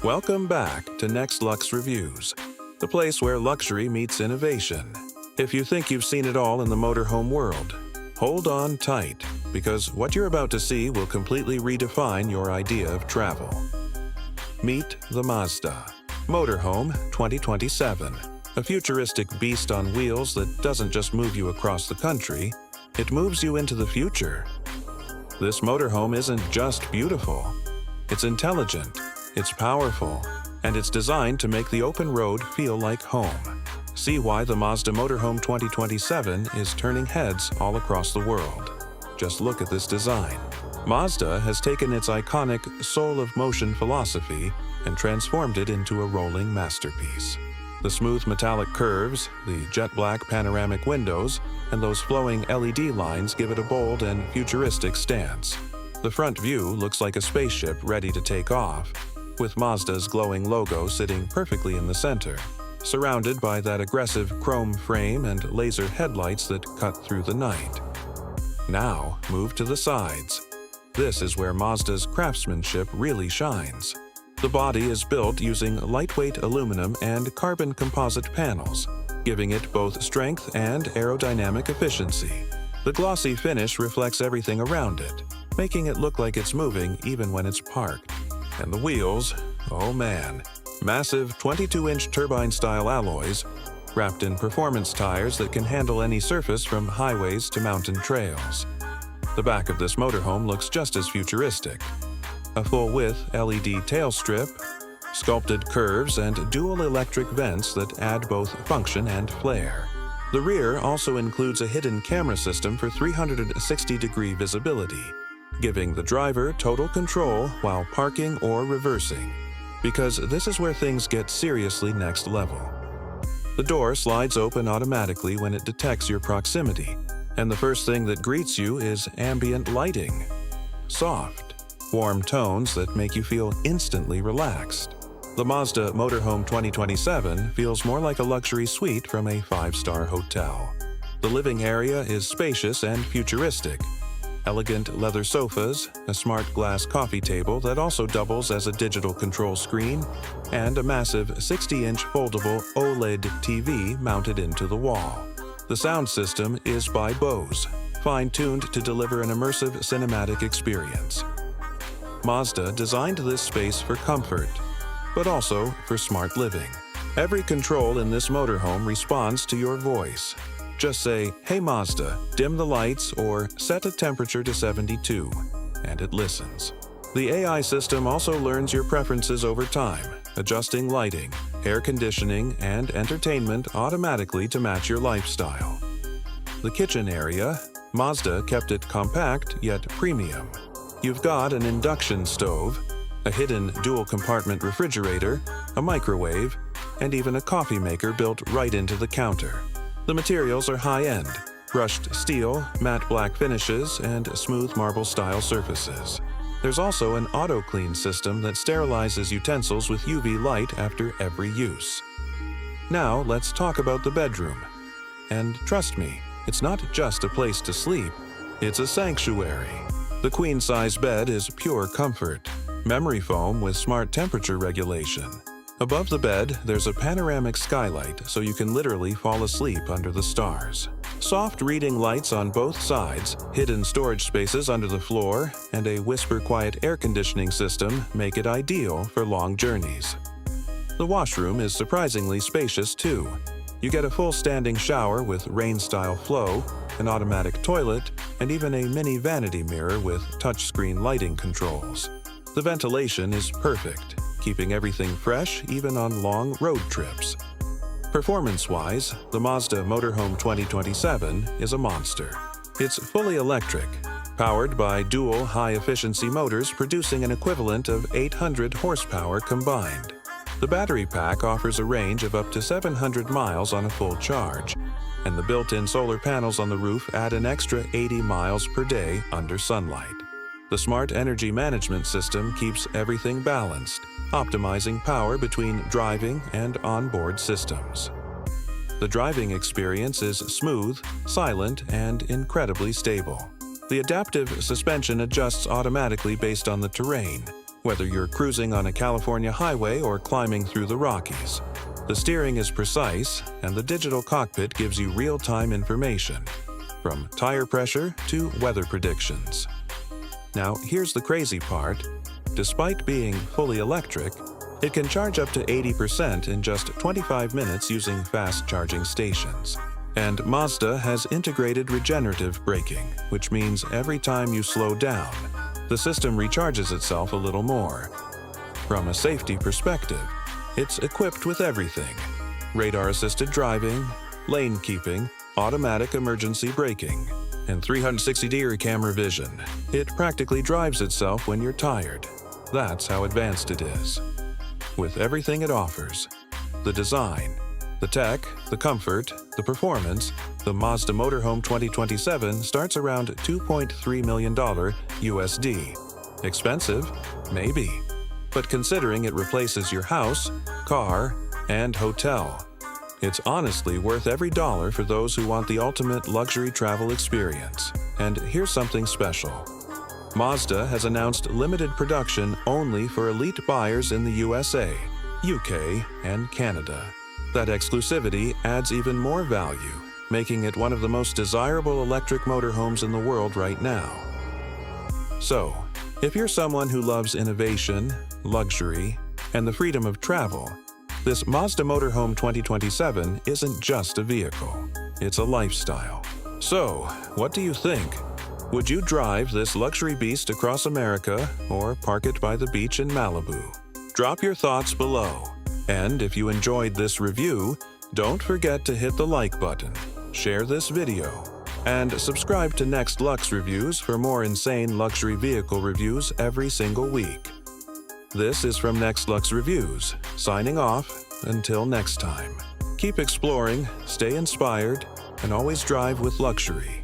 Welcome back to NextLux Reviews, the place where luxury meets innovation. If you think you've seen it all in the motorhome world, hold on tight, because what you're about to see will completely redefine your idea of travel. Meet the Mazda Motorhome 2027, a futuristic beast on wheels that doesn't just move you across the country, it moves you into the future. This motorhome isn't just beautiful, it's intelligent, it's powerful, and it's designed to make the open road feel like home. See why the Mazda Motorhome 2027 is turning heads all across the world. Just look at this design. Mazda has taken its iconic soul of motion philosophy and transformed it into a rolling masterpiece. The smooth metallic curves, the jet black panoramic windows, and those flowing LED lines give it a bold and futuristic stance. The front view looks like a spaceship ready to take off, with Mazda's glowing logo sitting perfectly in the center, surrounded by that aggressive chrome frame and laser headlights that cut through the night. Now, move to the sides. This is where Mazda's craftsmanship really shines. The body is built using lightweight aluminum and carbon composite panels, giving it both strength and aerodynamic efficiency. The glossy finish reflects everything around it, making it look like it's moving even when it's parked. And the wheels, oh man, massive 22-inch turbine-style alloys, wrapped in performance tires that can handle any surface from highways to mountain trails. The back of this motorhome looks just as futuristic. A full-width LED tail strip, sculpted curves, and dual electric vents that add both function and flair. The rear also includes a hidden camera system for 360-degree visibility, giving the driver total control while parking or reversing, because this is where things get seriously next level. The door slides open automatically when it detects your proximity, and the first thing that greets you is ambient lighting. Soft, warm tones that make you feel instantly relaxed. The Mazda Motorhome 2027 feels more like a luxury suite from a 5-star hotel. The living area is spacious and futuristic. Elegant leather sofas, a smart glass coffee table that also doubles as a digital control screen, and a massive 60-inch foldable OLED TV mounted into the wall. The sound system is by Bose, fine-tuned to deliver an immersive cinematic experience. Mazda designed this space for comfort, but also for smart living. Every control in this motorhome responds to your voice. Just say, "Hey Mazda, dim the lights," or "set a temperature to 72," and it listens. The AI system also learns your preferences over time, adjusting lighting, air conditioning, and entertainment automatically to match your lifestyle. The kitchen area, Mazda kept it compact yet premium. You've got an induction stove, a hidden dual-compartment refrigerator, a microwave, and even a coffee maker built right into the counter. The materials are high-end, brushed steel, matte black finishes, and smooth marble-style surfaces. There's also an auto-clean system that sterilizes utensils with UV light after every use. Now let's talk about the bedroom. And trust me, it's not just a place to sleep, it's a sanctuary. The queen-size bed is pure comfort, memory foam with smart temperature regulation. Above the bed, there's a panoramic skylight so you can literally fall asleep under the stars. Soft reading lights on both sides, hidden storage spaces under the floor, and a whisper-quiet air conditioning system make it ideal for long journeys. The washroom is surprisingly spacious too. You get a full standing shower with rain-style flow, an automatic toilet, and even a mini vanity mirror with touchscreen lighting controls. The ventilation is perfect, keeping everything fresh even on long road trips. Performance-wise, the Mazda Motorhome 2027 is a monster. It's fully electric, powered by dual high-efficiency motors producing an equivalent of 800 horsepower combined. The battery pack offers a range of up to 700 miles on a full charge, and the built-in solar panels on the roof add an extra 80 miles per day under sunlight. The smart energy management system keeps everything balanced, optimizing power between driving and onboard systems. The driving experience is smooth, silent, and incredibly stable. The adaptive suspension adjusts automatically based on the terrain, whether you're cruising on a California highway or climbing through the Rockies. The steering is precise, and the digital cockpit gives you real-time information, from tire pressure to weather predictions. Now, here's the crazy part. Despite being fully electric, it can charge up to 80% in just 25 minutes using fast charging stations. And Mazda has integrated regenerative braking, which means every time you slow down, the system recharges itself a little more. From a safety perspective, it's equipped with everything: radar-assisted driving, lane keeping, automatic emergency braking, and 360-degree camera vision. It practically drives itself when you're tired. That's how advanced it is. With everything it offers, the design, the tech, the comfort, the performance, the Mazda Motorhome 2027 starts around $2.3 million USD. Expensive? Maybe. But considering it replaces your house, car, and hotel, it's honestly worth every dollar for those who want the ultimate luxury travel experience. And here's something special. Mazda has announced limited production only for elite buyers in the USA, UK, and Canada. That exclusivity adds even more value, making it one of the most desirable electric motorhomes in the world right now. So, if you're someone who loves innovation, luxury, and the freedom of travel, this Mazda Motorhome 2027 isn't just a vehicle, it's a lifestyle. So, what do you think? Would you drive this luxury beast across America or park it by the beach in Malibu? Drop your thoughts below. And if you enjoyed this review, don't forget to hit the like button, share this video, and subscribe to NextLux Reviews for more insane luxury vehicle reviews every single week. This is from NextLux Reviews, signing off until next time. Keep exploring, stay inspired, and always drive with luxury.